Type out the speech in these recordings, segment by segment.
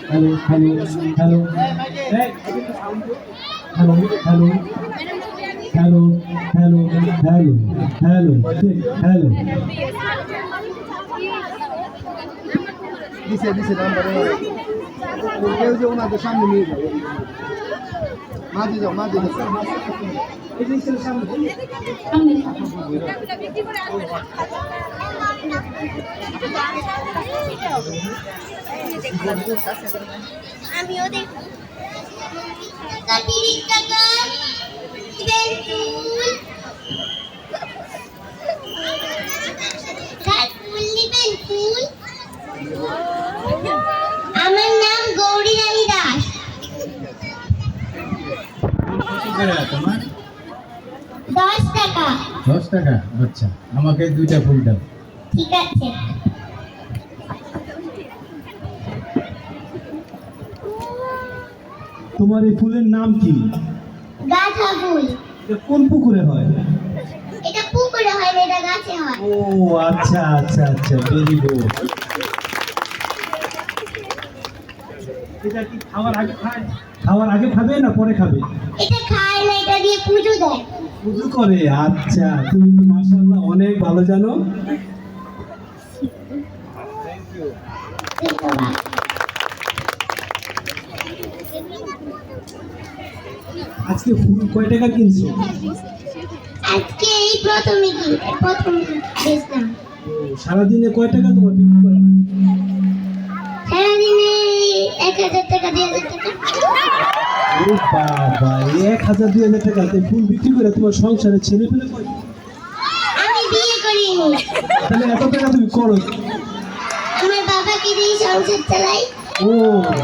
Hello hello hello hello hello hello hello hello hello hello দিছে দিছে number কেউ যে ওনাদের সামনে নিয়ে যাও মাঝে যাও মাঝে যাও আমিও দেখ আমার নাম গৌরী রানী দাস। তোমার 10 টাকা। 10 টাকা? আচ্ছা, আমাকে 2টা ফুল দাও। ঠিক আছে। তোমার এই ফুলের নাম কি? গাঁদা ফুল। এটা কোন পুকুরে হয়? এটা পুকুরে হয় না, এটা গাছে হয়। ও আচ্ছা আচ্ছা আচ্ছা, ভেরি গুড। এটা কি খাওয়ার আগে খায়? খাওয়ার আগে খাবে না পরে খাবে? এটা খায় না, এটা দিয়ে পুজো দেয়। পুজো করে? আচ্ছা, তুমি তো মাশাআল্লাহ অনেক ভালো জানো। Thank you. ধন্যবাদ। আজকে ফুল কয় টাকা কিনছো? আজকে এই প্রথম বেচলাম। সারাদিনে কয় টাকা তোমার বিক্রি করা হয়? সারাদিনে 1000 টাকা 2000 টাকা। ও বাবা, 1000-2000 টাকাতে ফুল বিক্রি করে তোমার সংসারে ছেলে পেলে কয়? আমি বিয়ে করিনি। তাহলে এত টাকা তুমি করো? আমার বাবাকে দিয়ে সংসার চালাই। ও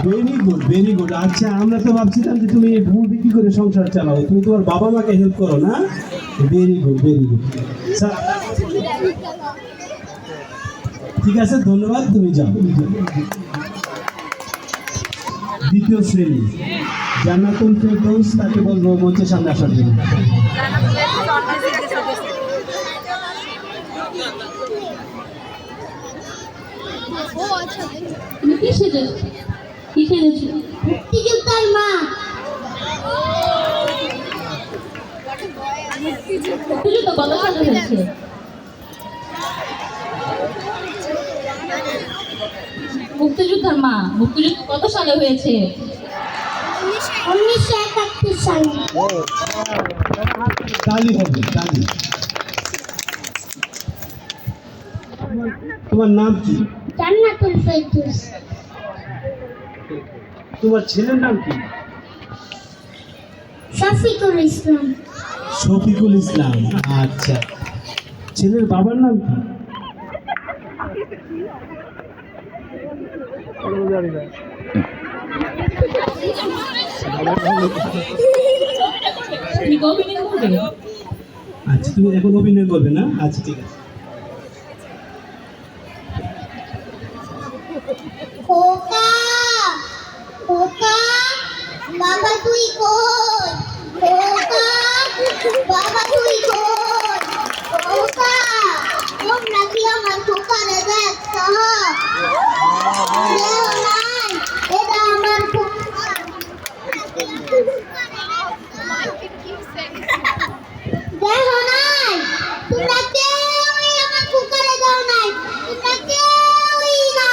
ভেরি গুড ভেরি গুড। আচ্ছা, আমরা তো ভাবছিলাম যে তুমি ফুল বিক্রি করে সংসার চালাও, তুমি তোমার বাবা মাকে হেল্প করো না? Very good very good. ঠিক আছে, ধন্যবাদ, তুমি যাও। দ্বিতীয় শ্রেণী জান্নাতুল ফেরদৌস, তাকে বলবো মঞ্চের সামনে আসার জন্য। মুক্তিযোদ্ধার মা। মুক্তিযুদ্ধ কত সালে হয়েছে? মুক্তিযোদ্ধার মা, মুক্তিযুদ্ধ কত সালে হয়েছে? 1971 সালে। তালি হবে, তালি। তোমার নাম কি? জান্নাতুল ফেরদৌস। তোমার ছেলের নাম কি? শফিকুল ইসলাম। শফিকুল ইসলাম। আচ্ছা, ছেলের বাবার নাম কি? তুমি কি অভিনয় করবে? আচ্ছা, তুমি এখন অভিনয় করবে না? আচ্ছা, ঠিক আছে। খোকা খোকা বাবা তুই কই? খোকা বাবা তুই কই? খোকা তোমরা কি আমার খোকারে দেখছো? কেউ নাই, এটা আমার খোকা। দেখো নাই, তোমরা কেউই আমার খোকারে দাও নাই, তোমরা কেউই না।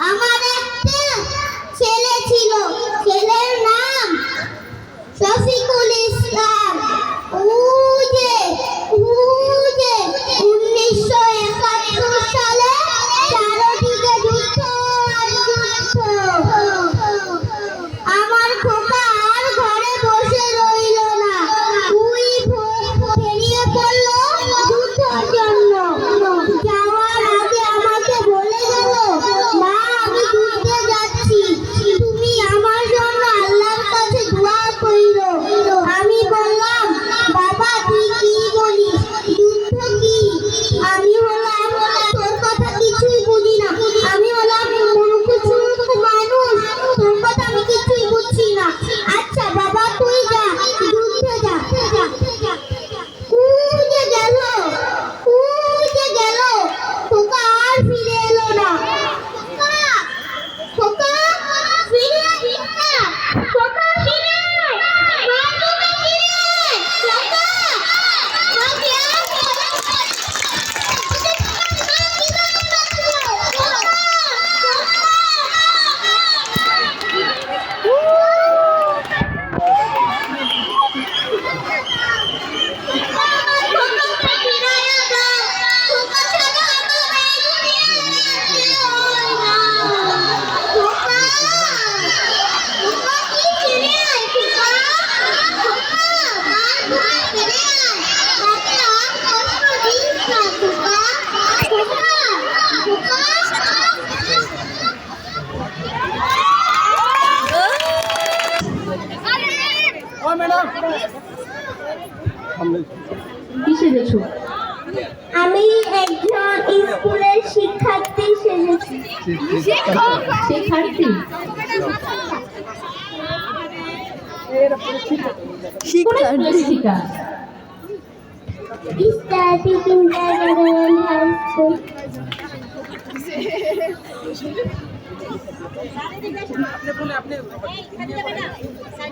আমার একটা ছেলে ছিল, ছেলের নাম শফিকুল ইসলাম। কি সেজেছো? আমি একজন স্কুলের শিক্ষার্থী সেজেছি। শিক্ষার্থী? কোন স্কুলের শিক্ষিকা? Study kindergarten high school.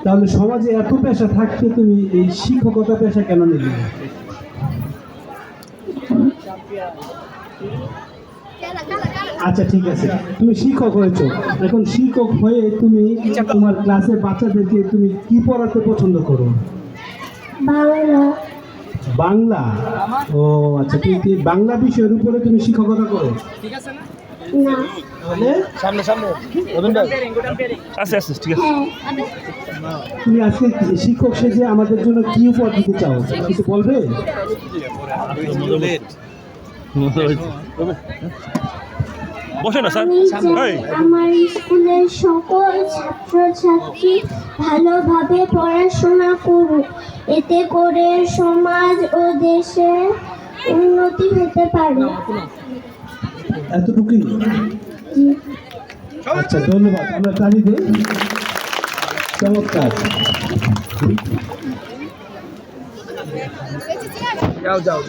তাহলে সমাজে এত পেশা থাকতে তুমি এই শিক্ষকতা পেশা কেন নিলে? আচ্ছা ঠিক আছে, তুমি শিক্ষক হয়েছো, এখন শিক্ষক হয়ে তুমি তোমার ক্লাসের বাচ্চাদেরকে তুমি কি পড়াতে পছন্দ করো? বাংলা। বাংলা? ও আচ্ছা, তুমি কি বাংলা বিষয়ের উপরে তুমি শিক্ষকতা করো? না। তাহলে আচ্ছা আচ্ছা ঠিক আছে। হ্যাঁ। তুমি আজকে শিক্ষক সেজে আমাদের জন্য কি উপহার দিতে চাও, কিছু বলবে? বসে না স্যার। আমি চাই আমার স্কুলের সকল ছাত্রছাত্রী ভালোভাবে পড়াশোনা করুক, এতে করে সমাজ ও দেশের উন্নতি হতে পারে। এতটুকুই? আচ্ছা ধন্যবাদ, আমরা তালি দিই। চমৎকার। যাও যাও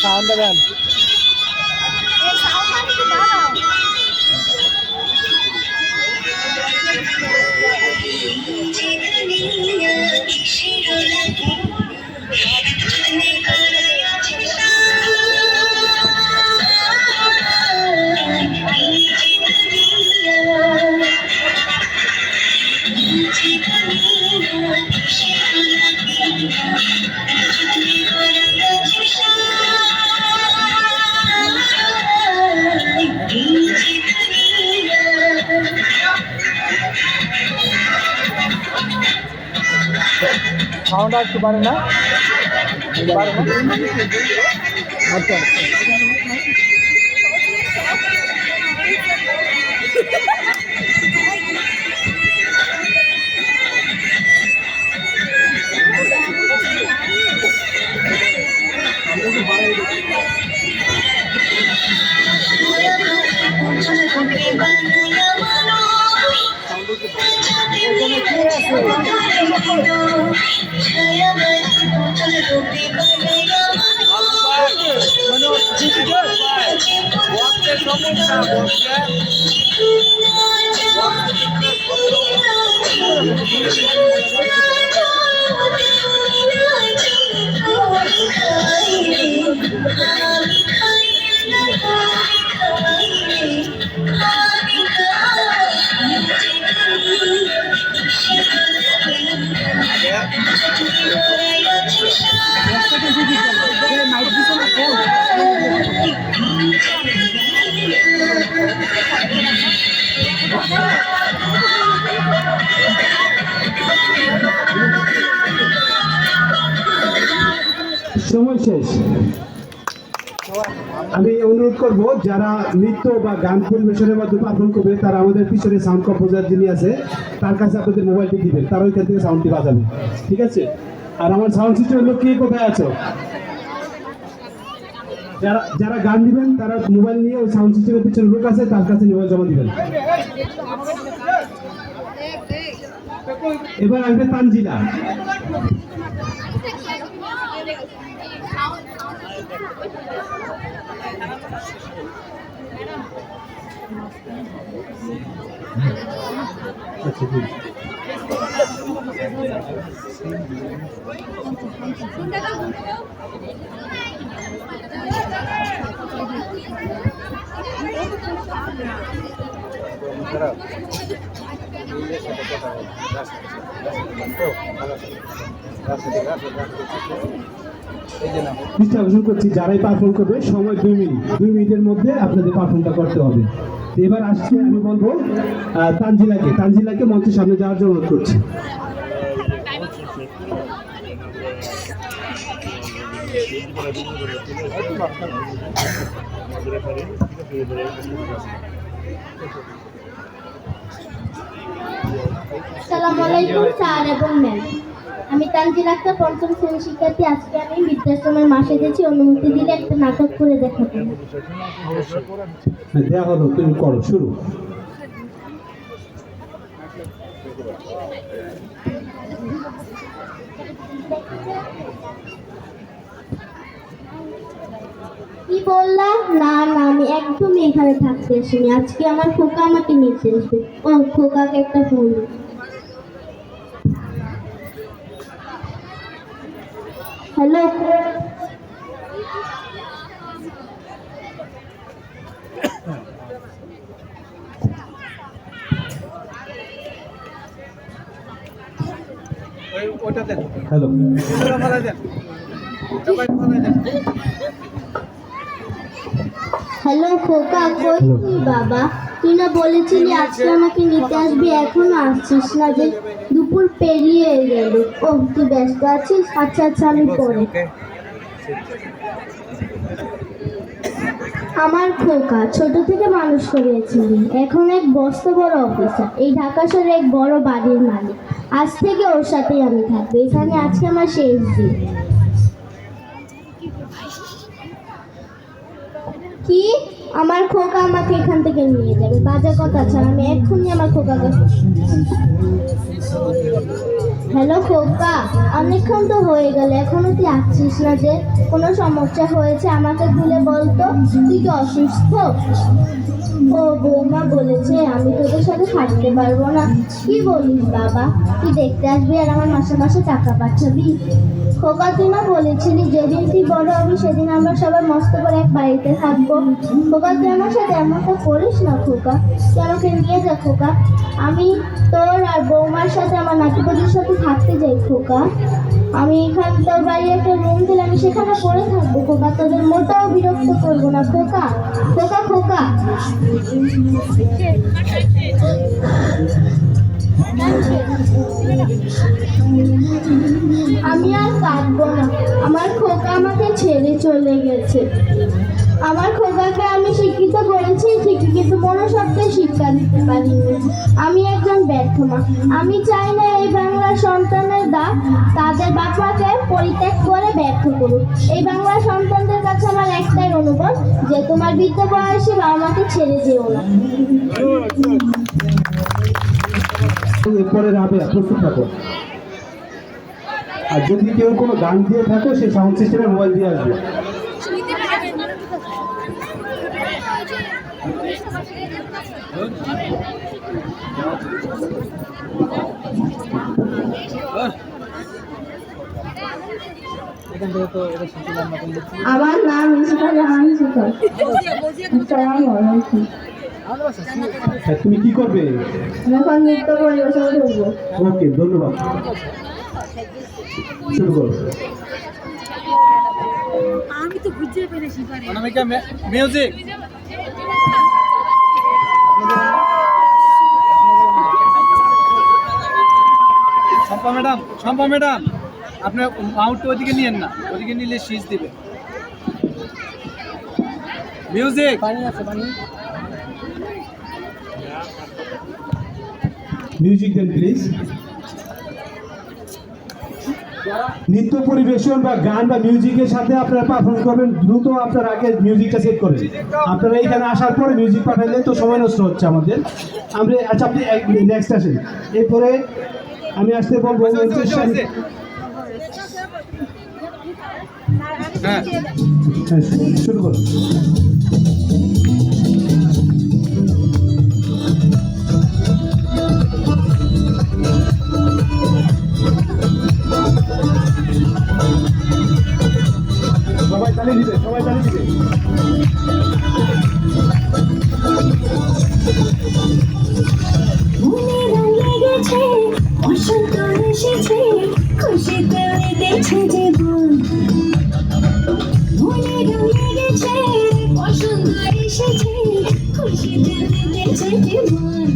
সাউন্ড দেন। সাউন্ড একটু পারে না? আচ্ছা সময় শেষ। আমি অনুরোধ করব যারা নৃত্য বা গান পরিবেশনের মাধ্যমে পারফর্ম করবে তারা আমাদের পিছনে সাউন্ড কম্পোজার যিনি আছে তার কাছে আপনাদের মোবাইলটি দিবেন, তারা ওইখান থেকে সাউন্ডটি বাজাবে, ঠিক আছে? আর আমার সাউন্ড সিস্টেম লোক কে কোথায় আছো? যারা যারা গান দিবেন তারা মোবাইল নিয়ে ওই সাউন্ড সিস্টেমের পিছনে লোক আছে তার কাছে মোবাইল জমা দিবেন। এবার আসবে তানজিলা। আচ্ছা ঠিক আছে। দৃষ্টি আকর্ষণ করছি, যারাই পারফর্ম করবে সময় 2 মিনিটের মধ্যে আপনাদের পারফর্মটা করতে হবে। তো এবার আসছে আমি বলবো তানজিলাকে মঞ্চের সামনে যাওয়ার জন্য অনুরোধ করছি। আসসালামু আলাইকুম স্যার এবং ম্যাম। আমি তানজিল আক্তার, পঞ্চম শ্রেণীর শিক্ষার্থী। আজকে আমি বৃদ্ধাশ্রমের মাসে গেছি, অনুমতি দিলে একটা নাটক করে দেখাবো। দেওয়া হলো, তুমি করো শুরু। কি বললাম? না না, আমি একদমই এখানে থাকতে আসিনি। আজকে আমার খোকা আমাকে নিতে আসবে। ও খোকাকে একটা ফোন দিই। হ্যালো, ওটা দেন, হ্যালো, ওটা ফেলাই দেন, ওটা ফেলাই দেন। হ্যালো খোকা, কই তুই বাবা? তুই না বলেছিলি আজকে আমাকে নিতে আসবি, এখনো আসছিস না যে? দুপুর পেরিয়ে গেল। ও তুই ব্যস্ত আছিস? আচ্ছা আচ্ছা, আমি পরে। আমার খোকা ছোট থেকে মানুষ করিয়েছিলি, এখন এক বস্তা বড় অফিসার, এই ঢাকা শহরে এক বড় বাড়ির মালিক। আজ থেকে ওর সাথেই আমি থাকবো। এখানে আজকে আমার শেষ দিন। কি? আমার খোকা আমাকে এখান থেকে নিয়ে যাবে? বাজে কথা ছাড়া, আমি এক্ষুনি আমার খোকাকে। হ্যালো খোকা, অনেকক্ষণ তো হয়ে গেল, এখনো তুই আসছিস না যে? কোনো সমস্যা হয়েছে আমাকে খুলে বলতো। তুই কি অসুস্থ? ও বৌমা বলেছে আমি তোদের সাথে থাকতে পারবো না। কি বলিস বাবা? তুই দেখতে আসবি আর আমার মাসে মাসে টাকা পাঠাবি? খোকা তুই না বলেছিলি যেদিন তুই বড় হবি সেদিন আমরা সবাই মস্ত করে এক বাড়িতে থাকবো। খোকা তুই আমার সাথে এমনটা করিস না খোকা, তুই আমাকে নিয়ে যা খোকা। আমি তোর আর বৌমার সাথে আমার নাতিপুতির সাথে থাকতে যাই খোকা। আমি এখানে তোর বাড়ি একটা রুম দিলে আমি সেখানে পড়ে থাকবো খোকা, তোদের মোটেও বিরক্ত করবো না খোকা। খোকা খোকা আমি আর কাঁদবো না। আমার খোকা আমাকে ছেড়ে চলে গেছে। আমার খোকাকে আমি শিক্ষিত করেছি ঠিকই, কিন্তু মনুষ্যত্বে শিক্ষা দিতে পারিনি। আমি একজন ব্যর্থ মা। আমি চাই না এই বাংলার সন্তানেরা তাদের বাপ মাকে পরিত্যাগ করে ব্যর্থ করুক। এই বাংলার সন্তানদের কাছে আমার একটাই অনুরোধ, যে তোমার বৃদ্ধ বয়সে বাবা মাকে ছেড়ে যেও না। এরপরে রাবেয়া, প্রস্তুত থাকো। আর যদি কেউ কোনো গান দিয়ে থাকো, সেই সাউন্ড সিস্টেমে মোবাইল দিয়ে আসবে। আমার নাম ইশিকা জাহান শিকর। হ্যাঁ, তুমি কি করবে? এখন নৃত্য পরিবেশন করবো। ওকে, ধন্যবাদ। শুরু করো। অনামিকা মিউজিক। শম্পা ম্যাডাম আপনি মাউন্টটা ওইদিকে নিয়েন না, ওইদিকে নিলে শীষ দিবে। মিউজিক। মিউজিক দেন প্লিজ। নৃত্য পরিবেশন বা গান বা মিউজিকের সাথে আপনারা পারফর্ম করবেন। দ্রুত আপনারা আগে মিউজিকটা সেট করেন। আপনারা এখানে আসার পরে মিউজিক পাঠাইলে তো সময় নষ্ট হচ্ছে আমাদের। আমরা আচ্ছা, আপনি নেক্সট আসেন। এরপরে আমি আসতে বলবো। হ্যাঁ, শুরু করুন। সবাই তালি দিবে, সবাই তালি দিবে। মনে রং লেগেছে, বসন্ত এসেছে, খুশিতে মেতেছে জীবন। মনে রং লেগেছে, বসন্ত এসেছে, খুশিতে মেতেছে জীবন।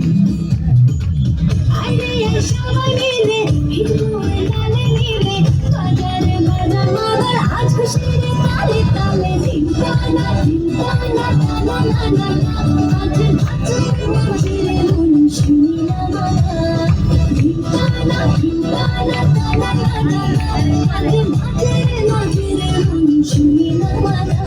আরে সবাই মিলে ভিড়বো লালে নীলে, বাজারে বাজা মাগর আজ খুশির তালে তালে। ধিনকানা ধিনকানা টানা না না না, আজ নাচে নাচে মন শুনি না মানা। ধিনকানা ধিনকানা টানা না না না, আজ নাচে নাচে মন শুনি না মানা।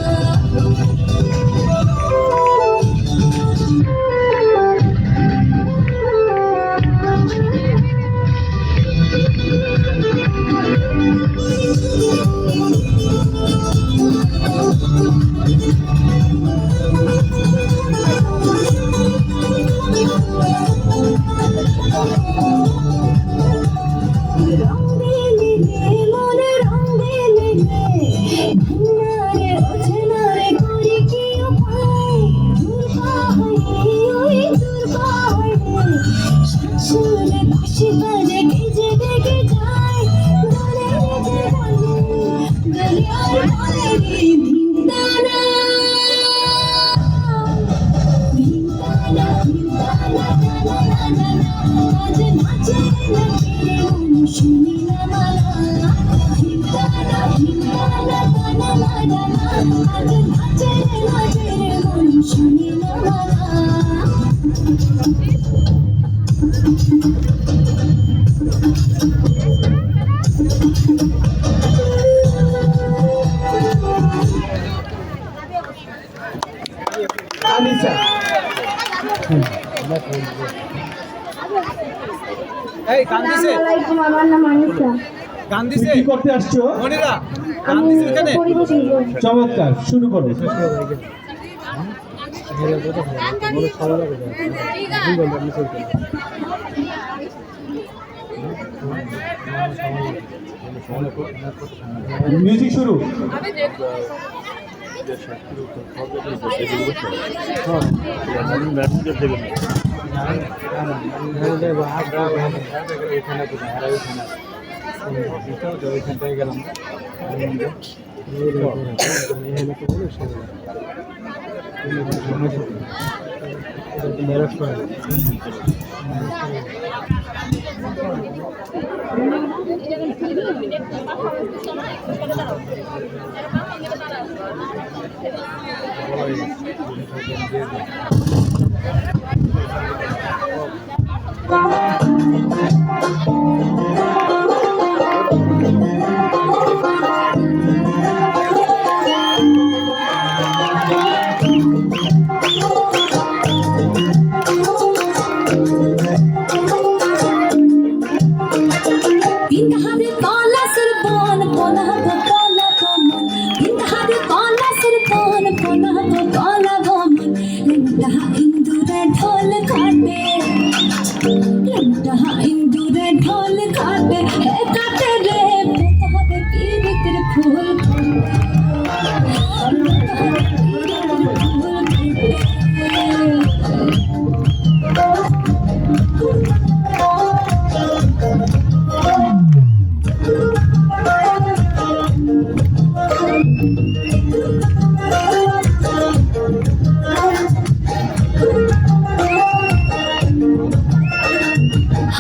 আনিসা, এই গান দিছে, আসসালামাইকুম, আমার নাম আনিসা। গান তুমি দিছে কি করতে আসছো? মনিরা, গান আমি দিছে এখানে। পরিবেশন করি। চমৎকার, শুরু করো। মিউজিক শুরু।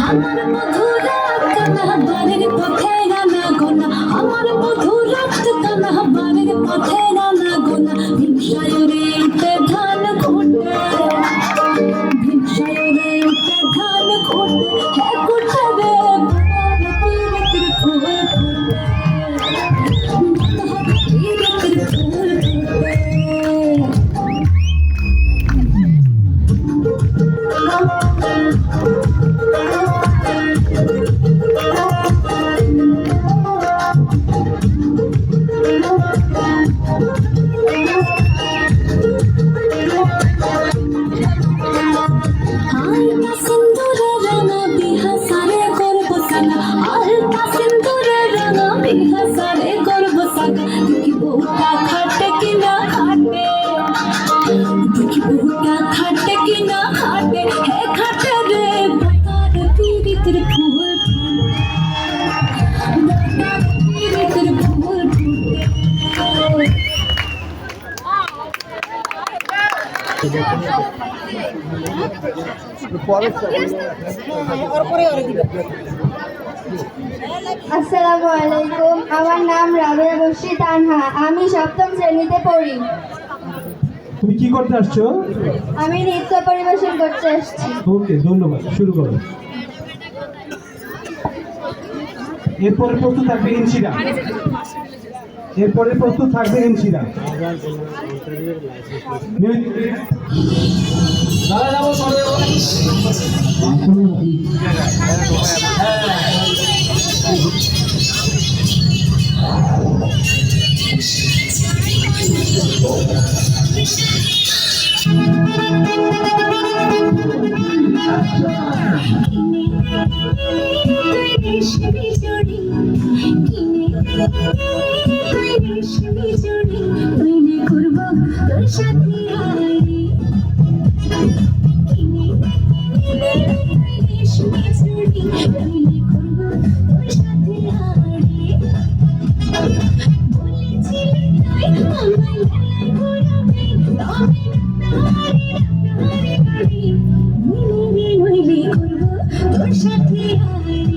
আমার মধুরা কানা বাড়ির পথে রানা গোনা, আমার মধুরা কানা বাড়ির পথে রানা গোনা। আসসালামু আলাইকুম, আমার নাম রাবেয়া বশি তানহা, আমি 7ম শ্রেণীতে পড়ি। তুমি কি করতে আসছো? আমি নৃত্য পরিবেশন করতে এসেছি। ওকে, ধন্যবাদ। শুরু করো। এরপরে প্রস্তুত থাকবে ইনশিরা। এরপরে প্রস্তুত থাকবে ইনশিরা। রেশমি চুড়ি কিনে রেশমি চুড়ি তৈরি করব তোর সাথে আড়ি কিনে রেশমি চুড়ি তৈরি করব তোর সাথে আড়ি বলেছিলি তুই আমায় ঘোরাবে তবে নারী নইলে করব তোর সাথে আড়ি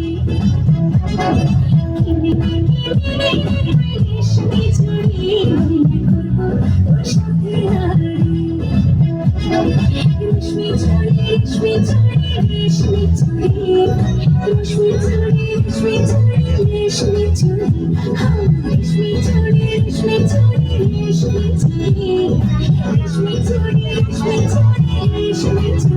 রেশমি চুড়ি করব তোর সাথে আড়ি রেশমি চুড়ি রেশমি চুড়ি রেশমি চুড়ি রেশমি চুড়ি রেশমি চুড়ি রেশমি চুড়ি রেশমি চুড়ি রেশমি চুড়ি রেশমি চুড়ি রেশমি চুড়ি রেশমি চুড়ি রেশমি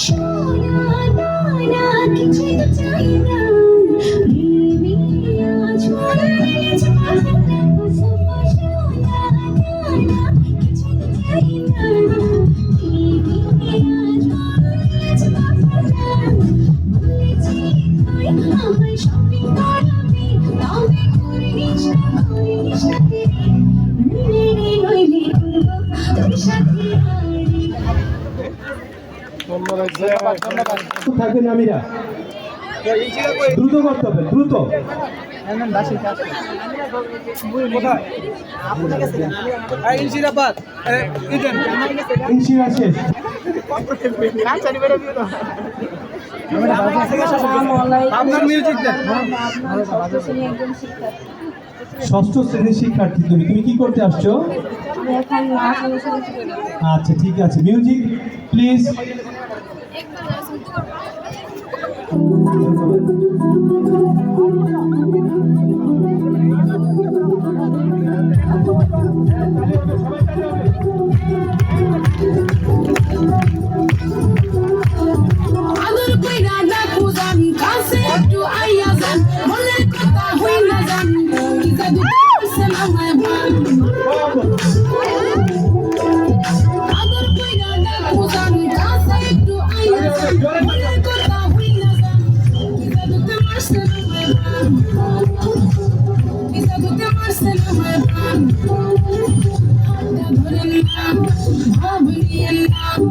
সোনা দানা কিছু চাই না প্রেমী আজ মরেছ সোনা দানা কিছু চাই না প্রেমী আজ মরেছ বলেছি তুই আমায় শপিং করাবি তবে করিস সাথে নইলে করব তোর সাথে আড়ি থাকবে নামিরা। দ্রুত করতে হবে, দ্রুত। ইনশিরা শেষ। ষষ্ঠ শ্রেণীর শিক্ষার্থী তুমি। তুমি কি করতে আসছো? আচ্ছা, ঠিক আছে। Music please. আদর কইরা ডাকু জানি কাছে একটু আইয়া যান মনের কথা হইলা যান কি জাদু করছে আমায় ভান আদর কইরা ডাকু জানি কাছে একটু আইয়া যান মনের কথা হইলা যান কি জাদুতে মারছে আমায় ভান কি জাদুতে মারছে আমায় ভান হাতটা ধরে নিলাম ভাবলিয়ে নাম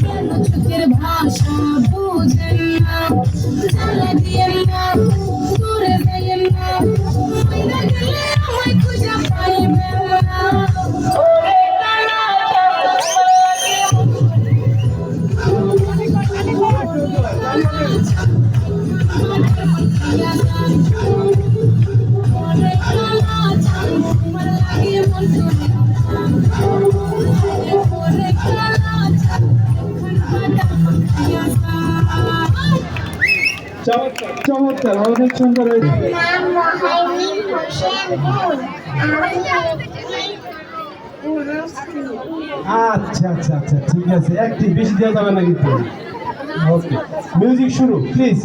কেন চোখের ভাষা বুঝেন না জ্বালা দিয়ে না দূরে যাইয়েন না মাইরা গেলে আমায় খুঁজে পাইবেন না ওরে কালা চমৎকার, চমৎকার, অনেক সুন্দর হয়েছে। নাম মোহাইমিন হোসেন গুল। আচ্ছা আচ্ছা আচ্ছা, ঠিক আছে। একটি বেশি দেওয়া যাবে না কিন্তু। ওকে, মিউজিক শুরু প্লিজ।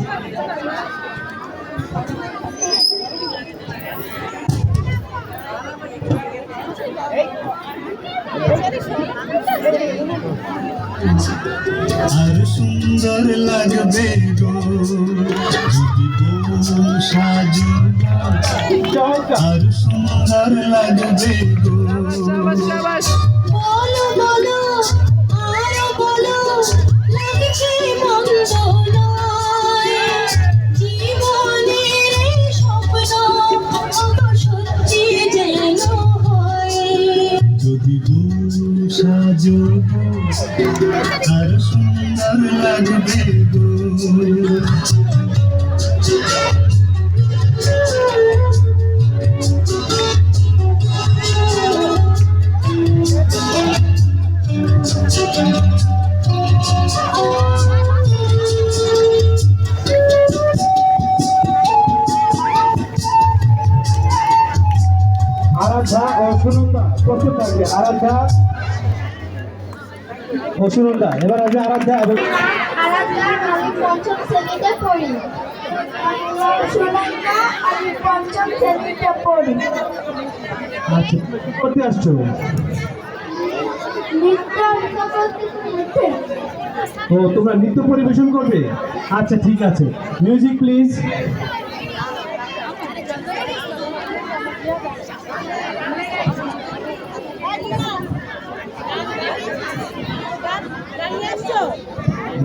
আর সুন্দর লাগবে গো যদি সাজু আর সুন্দর লাগবে গো বলো বলো আরো বলো লাগছে মন্দ নয় জীবনের এই স্বপ্ন অত সত্যি যেন হয় যদি গো সাজু আর সুন্দর লাগবে গো আরাধ্যা ও সুনন্দা প্রস্তুত থাকবে। আরাধ্যা ও সুনন্দা, এবার আসবে আরাধ্যা এবং আরাধ্যা, আমি পঞ্চম শ্রেণীতে পড়ি। সুনন্দা, আমি পঞ্চম শ্রেণীতে পড়ি। আচ্ছা, করতে আসছো? নৃত্য করতে। ও, তোমরা নৃত্য পরিবেশন করবে? আচ্ছা, ঠিক আছে। Music please.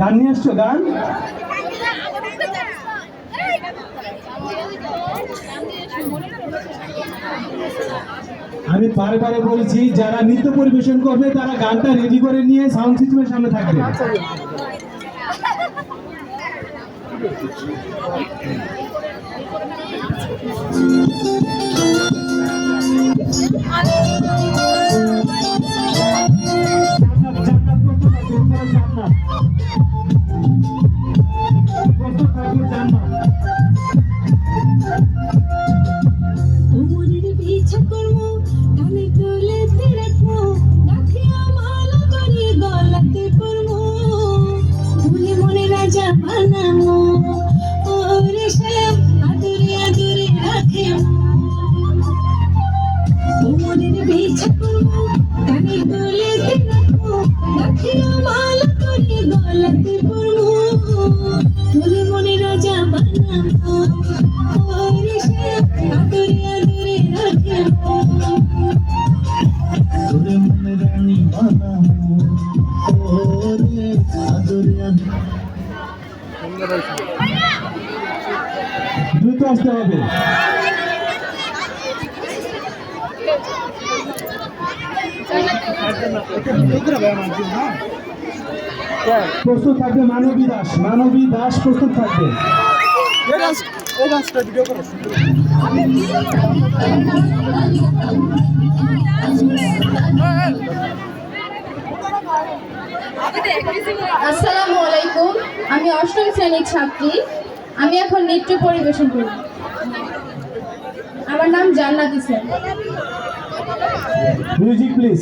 গান নিয়ে আসছো? গান আমি বারে বারে বলছি, যারা নৃত্য পরিবেশন করবে তারা গানটা রেডি করে নিয়ে সাউন্ড সিস্টেমের সামনে থাকবে। উমরের পিছা করবো কানে তুলেতে রাখবো রাখিয়া মালা করে গলাতে পরবো ভুলে মনে রাজা বানাবো ওরে সে আদরে আদরে রাখে উমরের পিছা করবো কানে তুলেতে রাখবো রাখিয়া মালা করে গলাতে পরবো ভুলে মনে রাজা বানাবো ওরে সে আদরে আদরে রাখে তোরে মনে রানী বানাবো ওরে আদরে দ্রুত আসতে হবে। প্রস্তুত থাকবে মানবী দাস। মানবী দাস প্রস্তুত থাকবে। আসসালামু আলাইকুম, আমি অষ্টম শ্রেণীর ছাত্রী। আমি এখন নৃত্য পরিবেশন করব। আমার নাম জান্নাত ইসলাম। Music please.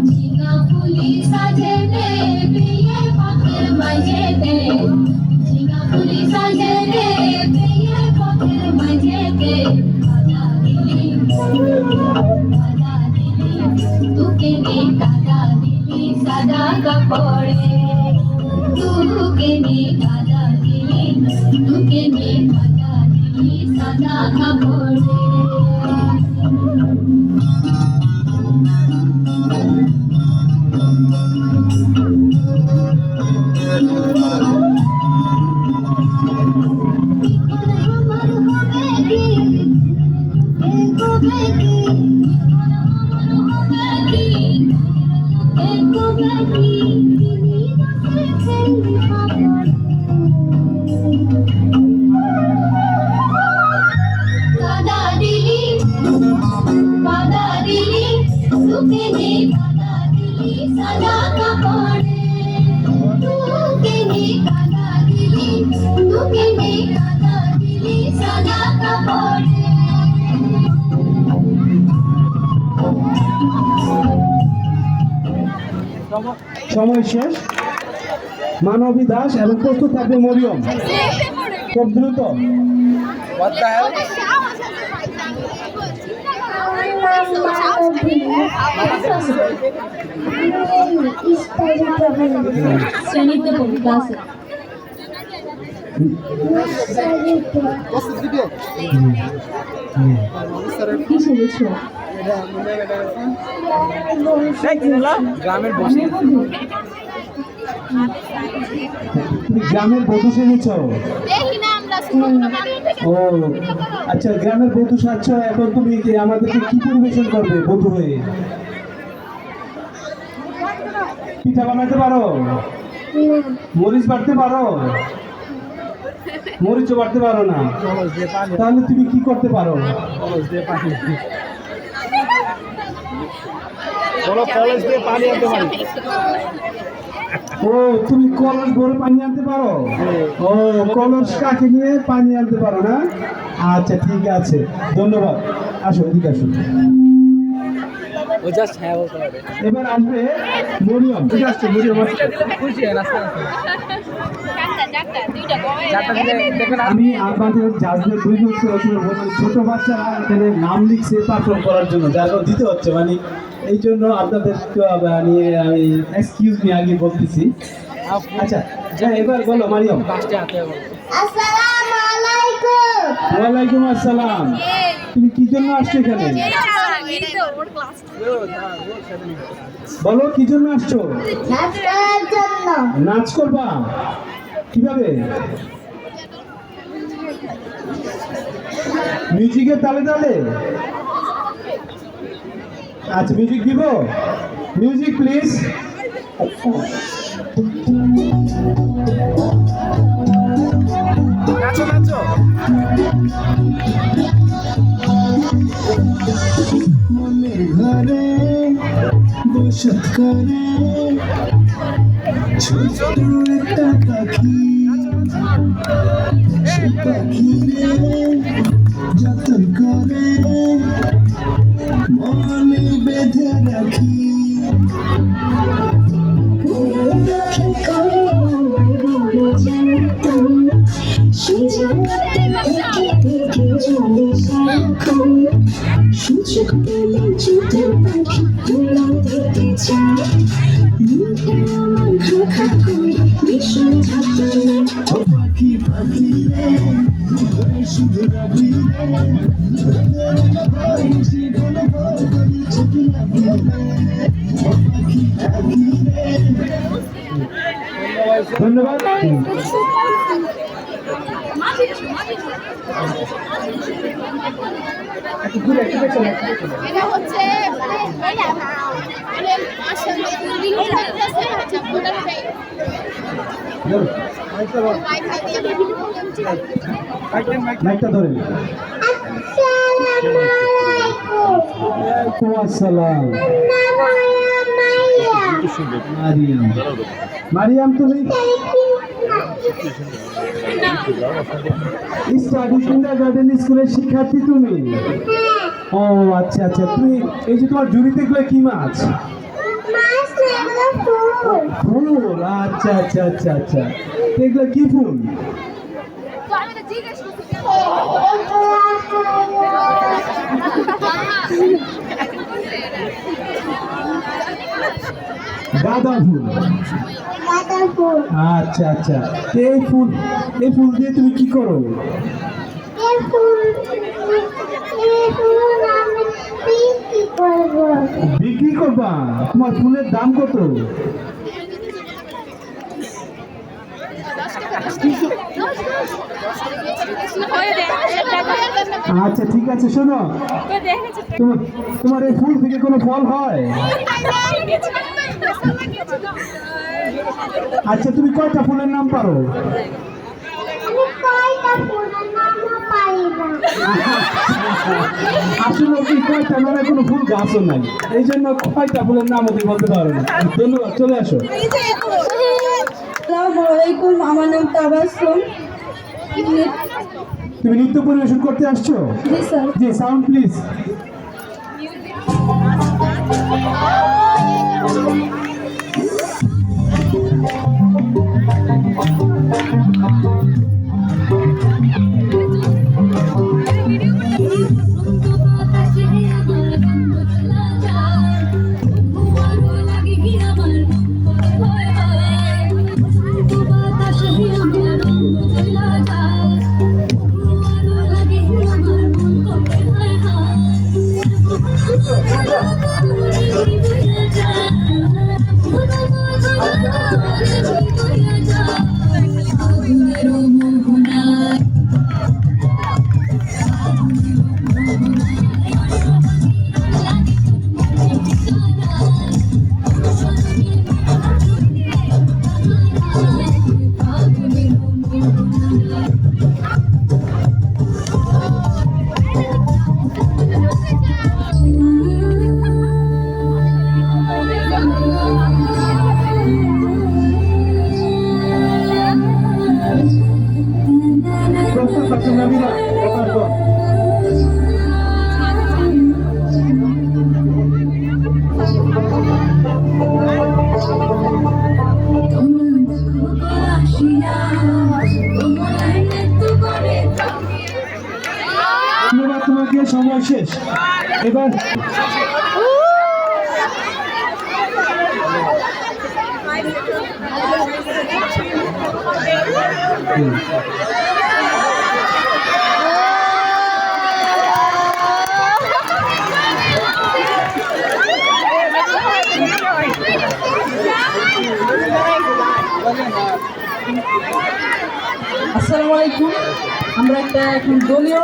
ঝিঙা ফুলি সাজেনে বিয়ে পাখির মাঝেতে ঝিঙা ফুলি সাজেনে বিয়ে পাখির মাঝেতে কাদা দিলি তোকে নে কাদা দিলি সাদা কাপড়ে তোকে নে কাদা দিলি তোকে নে কাদা দিলি সাদা কাপড়ে সময় শেষ। মানবী দাস এবং প্রস্তুত থাকবে মরিয়ম। খুব দ্রুত। শ্রেণীতে পড়ি ক্লাসে। প্রস্তুত ভিডিও কি শুনেছো? গ্রামের বসে তুমি গ্রামের বধূ সেজেছ? ও আচ্ছা, গ্রামের বধূ সাজছ, এখন তুমি কি আমাদেরকে কি পরিবেশন করবে বধূ হয়ে? পিঠা বানাতে পারো? মরিচ বাড়তে পারো? মরিচও বাড়তে পারো না, তাহলে তুমি কি করতে পারো? ও তুমি কলস ভরে পানি আনতে পারো? ও কলস কাকে নিয়ে পানি আনতে পারো না? আচ্ছা ঠিক আছে, ধন্যবাদ। আসো, এদিকে আসো। এবার আসবে মরিয়ম। ঠিক আছে মরিয়ম, আমি আপনাদের জাজদের দুই ছোট বাচ্চারা এখানে নাম লিখছে পারফর্ম করার জন্য, যার কারণে দিতে হচ্ছে, মানে এই জন্য আপনাদের মানে আমি এক্সকিউজ মি আগে বলতেছি। আচ্ছা এবার বলো মারিয়ম। আসসালামু আলাইকুম। ওয়ালাইকুম আসসালাম। তুমি কি জন্য আসছো এখানে? বলো কি জন্য আসছো? নাচ করার জন্য। নাচ করবা? কিভাবে? মিউজিকের তালে তালে? আচ্ছা মিউজিক দিব? Music please. নাচো নাচো মনের ঘরে বসত করে ছোট একটা পাখি, সে পাখিরে যতন করে মনে বেঁধে রাখি। সুযোগ পেলে যদি পাখি তুলে দিতে চাই, মুখে আমার খাখা করে ভীষণ ঝাঁপিয়ে ও পাখি পাখি রে, ওরে শুধু রাখি রে, জীবন ভর করি ছুটি রাখি রে, ও পাখি পাখি রে। ধন্যবাদ। এটা হচ্ছে মাইকটা ধরেন। ওয়ালাইকুম আসসালাম। মারিয়াম। মারিয়াম তুমি স্টাডি কিন্ডারগার্টেন স্কুলের শিক্ষার্থী তুমি? ও আচ্ছা আচ্ছা, তুমি এই যে তোমার ঝুড়িতে এগুলো কি মাছ? ফুল। আচ্ছা আচ্ছা আচ্ছা আচ্ছা, এগুলো কি ফুল? গাঁদা ফুল। আচ্ছা আচ্ছা, এই ফুল দিয়ে তুমি কি করো? বিক্রি করবা? তোমার ফুলের দাম কত? আচ্ছা ঠিক আছে, শোনো, তোমার এই ফুল থেকে কোনো ফল হয়? আচ্ছা তুমি কয়টা ফুলের নাম পারো? আসলে কি কয়টা মানে কোনো ফুল গাছও নাই, এই জন্য কয়টা ফুলের নাম ওকে বলতে পারো না। ধন্যবাদ, চলে আসো। আসসালামু আলাইকুম, আমার নাম তাবাসসুম। তুমি নৃত্য পরিবেশন করতে আসছো? জি স্যার। G, sound please. সময় শেষ। এবার আসসালামু আলাইকুম। আমরা একটা এখন দলীয়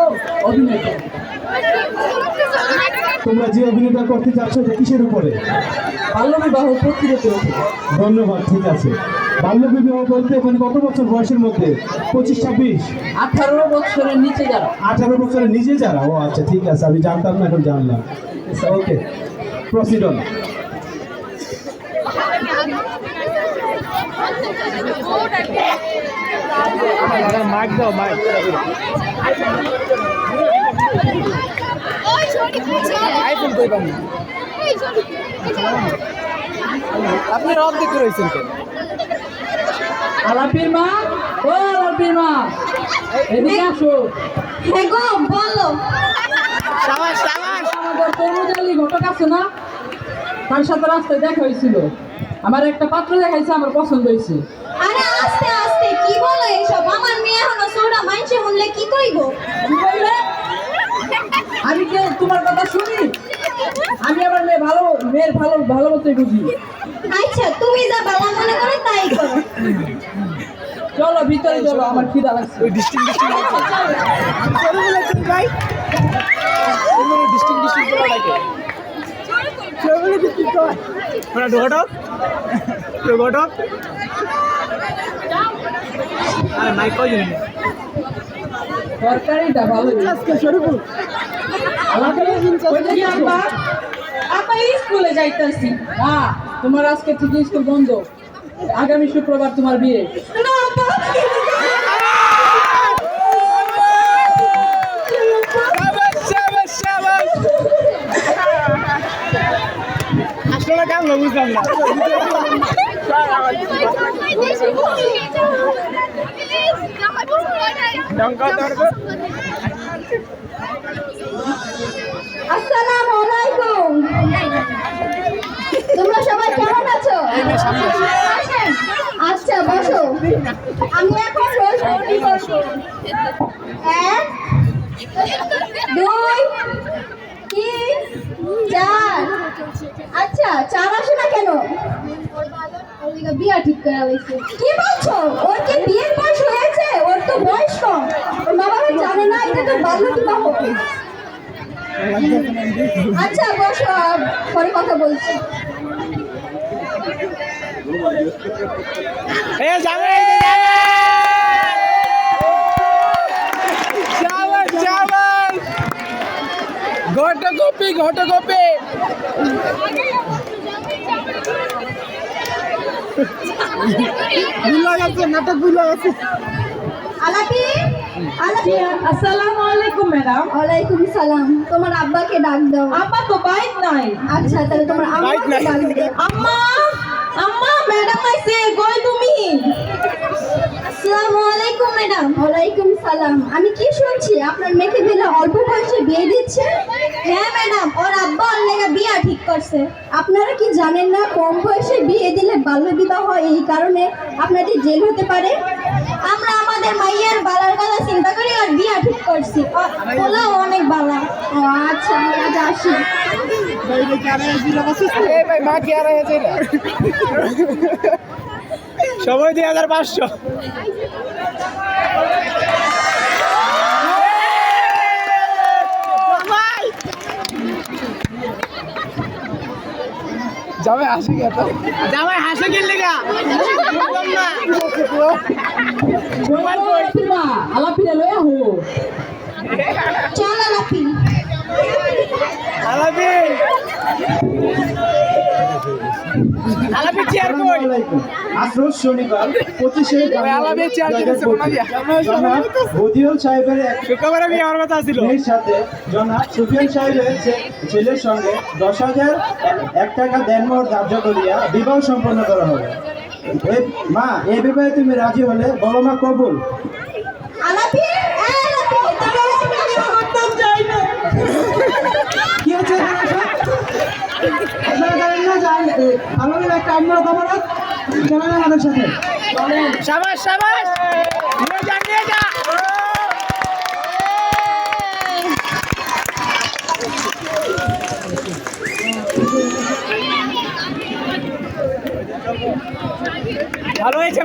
অভিনয় করব। তোমরা যে অভিনয়টা করতে যাচ্ছ এটা কিসের উপরে? বাল্যবিবাহ প্রতিরোধের উপর। ধন্যবাদ, ঠিক আছে। বাল্যবিবাহ বলতে মানে কত বছর বয়সের মধ্যে? 25-26? 18 বছরের নিচে যারা। 18 বছরের নিজে যারা? ও আচ্ছা, ঠিক আছে, আমি জানতাম না, এখন জানলাম। ওকে, প্রসিড অন। আপনি রব দেখে রয়েছেন কেন? আলাপির মা, ও আলাপির মা, এদিকে আসো। হ্যাঁ গো, বলো। আমাদের তরমুজ আলী ঘটক আছে না, তার সাথে রাস্তায় দেখা হয়েছিল। আমার একটা পাত্র দেখাইছে, আমার পছন্দ হয়েছে। আরে আস্তে আস্তে কি বলো এসব? আমার মেয়ে এখনো ছোড়া, মাইনসে শুনলে কি কইব? কি বললে? আমি কি তোমার কথা শুনি? আমি আমার মেয়ের ভালো মতোই বুঝি। আচ্ছা, তুমি যা বালা মনে করো তাই করো। চলো ভিতরে চলো, আমার খিদা লাগছে। তরকারিটা ভালো। আপা স্কুলে যাইতেছি। তোমার আজকে থেকে স্কুল বন্ধ। আগামী শুক্রবার তোমার বিয়ে। না আপা, আসলে কেমন বুঝলাম না। আসসালামু আলাইকুম। তোমরা সবাই কেমন আছো? আচ্ছা বসো, আমি এখন রোল তৈরি করব। 1 2 3 4। আচ্ছা, 4 আসে না কেন? বিয়া ঠিক করে আলাইছে। কি বলছো? ওর কি বিয়ের বয়স হয়েছে? ওর তো বয়স কম। ওর বাবা জানে না এটা তো বাল্যবিবাহ। আচ্ছা বসো, পরে কথা বলছি। ঘটকপি ভুলা গেছে, নাটক ভুলা গেছে। আলাপি, আলাপি। আসসালামু আলাইকুম ম্যাডাম। ওয়ালাইকুম সালাম। তোমার আব্বাকে ডাক দাও। আব্বা তো বাইক নাই। আচ্ছা, তাহলে তোমার আম্মাকে ডাক দাও। আম্মা, আম্মা, ম্যাডাম আইছে, কই তুমি? আসসালামু আলাইকুম ম্যাডাম। ওয়ালাইকুম সালাম। আমি কি শুনছি আপনার মেয়েকে দিলে অল্প বয়সে বিয়ে দিচ্ছে? হ্যাঁ ম্যাডাম, ওর আব্বা ওর লেগে বিয়ে ঠিক করছে। আপনারা কি জানেন না কম বয়সে বিয়ে দিলে বাল্যবিবাহ হয়, এই কারণে আপনাদের জেল হতে পারে? আমরা আমাদের মাইয়ার বালার কথা চিন্তা করি আর বিয়ে ঠিক করছি। ওলাও অনেক বালা। ও আচ্ছা, আজ আসি। ভাই মা কি আর হয়েছে না? সময় 2500। জামাই হাসি গেল, জামাই হাসে গেল লেগা আলাপিরা লয়া হো। চল আলাপি। আলাপি আলাপি চেয়ার কই? আজ রোজ শনিবার 25শে আলাপি চেয়ার কিনেছে কোনা দিয়া? বদিউল সাহেবের এক শুক্রবারে বিয়ে হওয়ার কথা ছিল। মেয়ের সাথে জনাব সুফিয়ান সাহেবের ছেলের সঙ্গে 10,001 টাকা দেনমোহর ধার্য করিয়া বিবাহ সম্পন্ন করা হবে। মা, এই বিবাহে তুমি রাজি হলে বলো মা কবুল। আলাপি, আলাপি, তুমি করতে চাই না। আপনারা জানেন না যে আলমের একটা অন্য খবরত চলেন আমাদের সাথে সাবাস সাবাস নিয়ে যা নিয়ে যা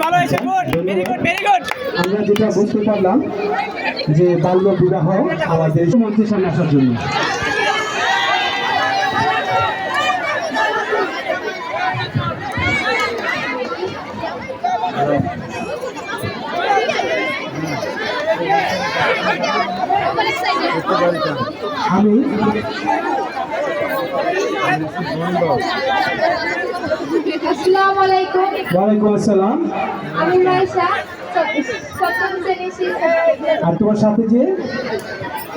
ভালো হয়েছে গুড ভেরি গুড আমরা যেটা বুঝতে পারলাম যে বাল্য বিবাহ আমাদের মন্ত্রীর সামনে আসার জন্য। আমি আসসালামু আলাইকুম। ওয়ালাইকুম আসসালাম। আমি মাইশা, সপ্তম শ্রেণীর শিক্ষার্থী। আর তোমার সাথে যে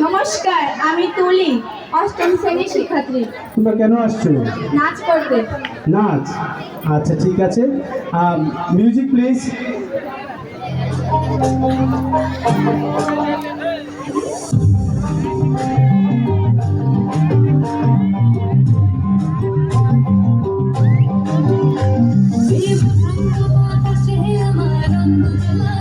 নমস্কার, আমি তুলি, অষ্টম শ্রেণীর শিক্ষার্থী। তোমরা কেন আসছো? নাচ করতে। নাচ, আচ্ছা ঠিক আছে। Music please. বাতাসে আমার রঙ জ্বালা